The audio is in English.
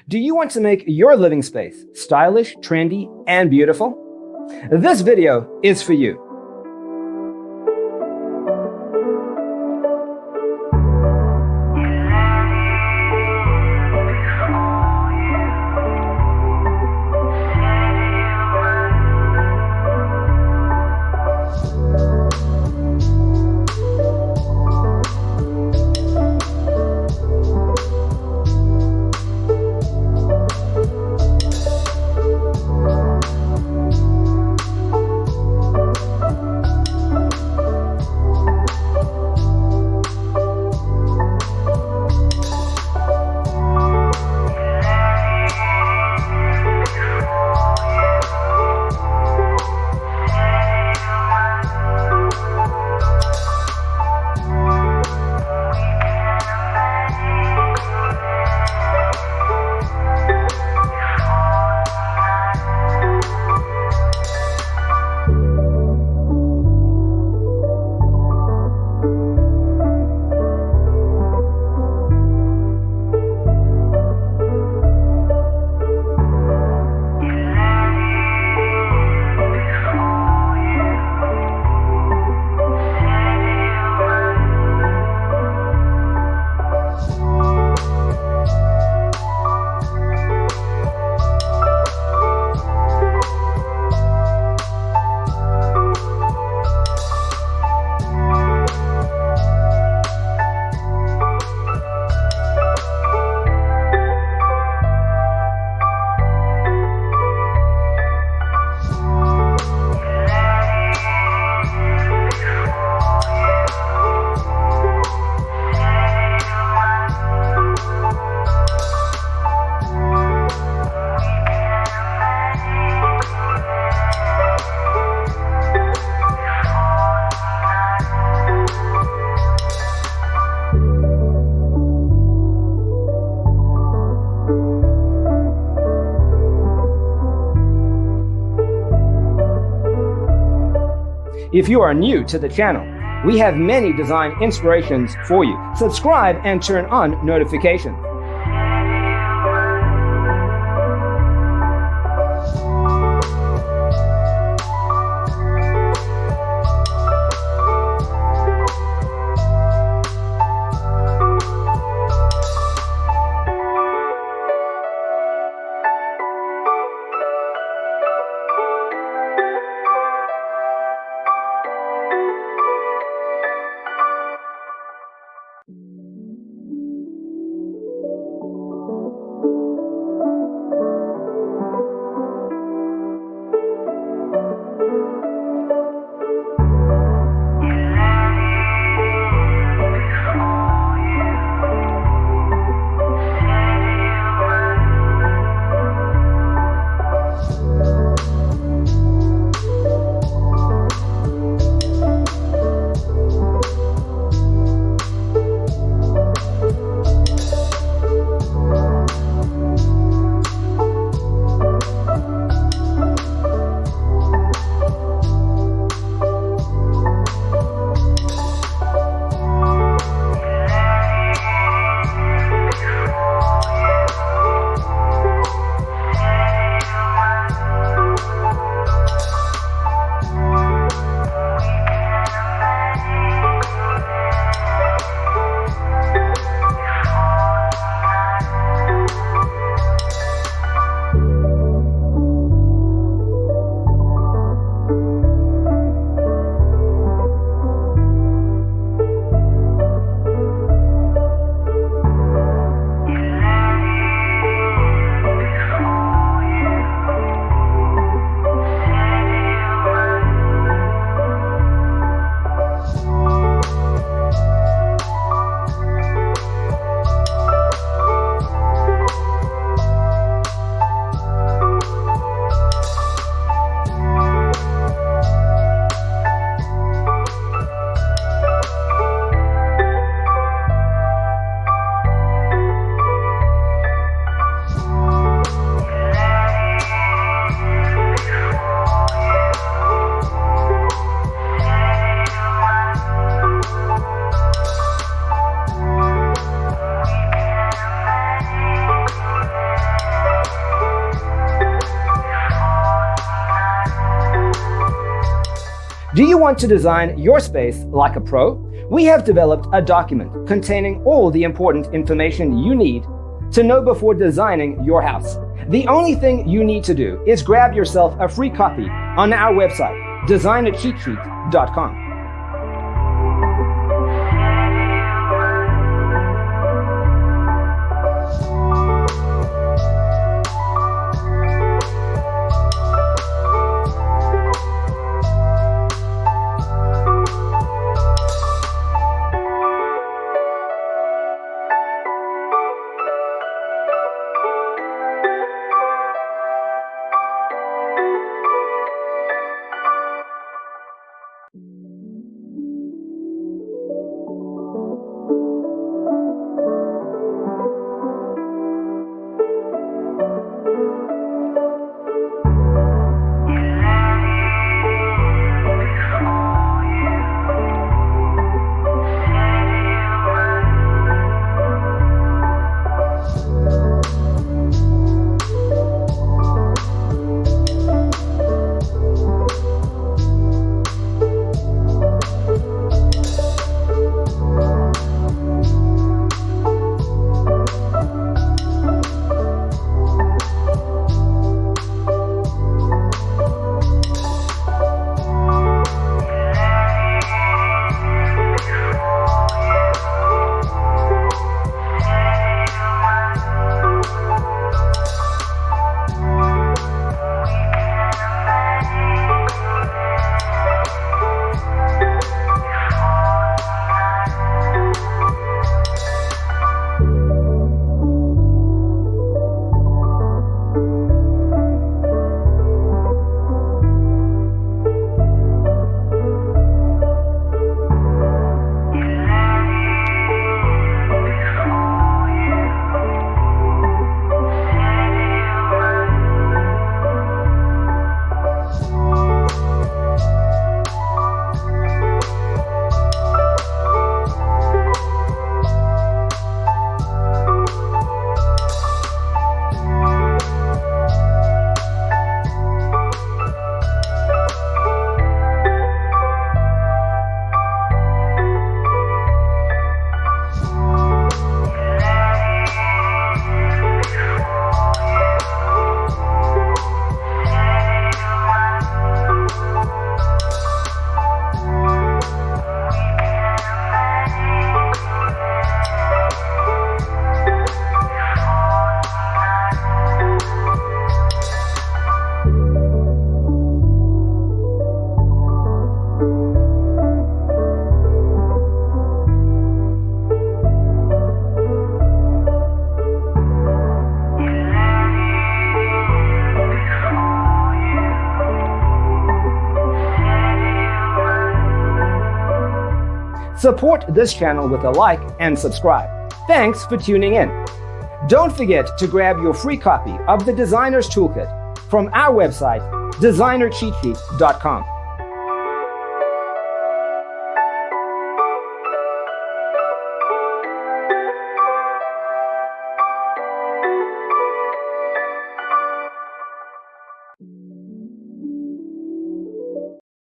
Do you want to make your living space stylish, trendy, and beautiful? This video is for you. If you are new to the channel, we have many design inspirations for you. Subscribe and turn on notifications. Do you want to design your space like a pro? We have developed a document containing all the important information you need to know before designing your house. The only thing you need to do is grab yourself a free copy on our website, designercheatsheet.com. Support this channel with a like and subscribe. Thanks for tuning in. Don't forget to grab your free copy of the Designer's Toolkit from our website, designercheatsheet.com.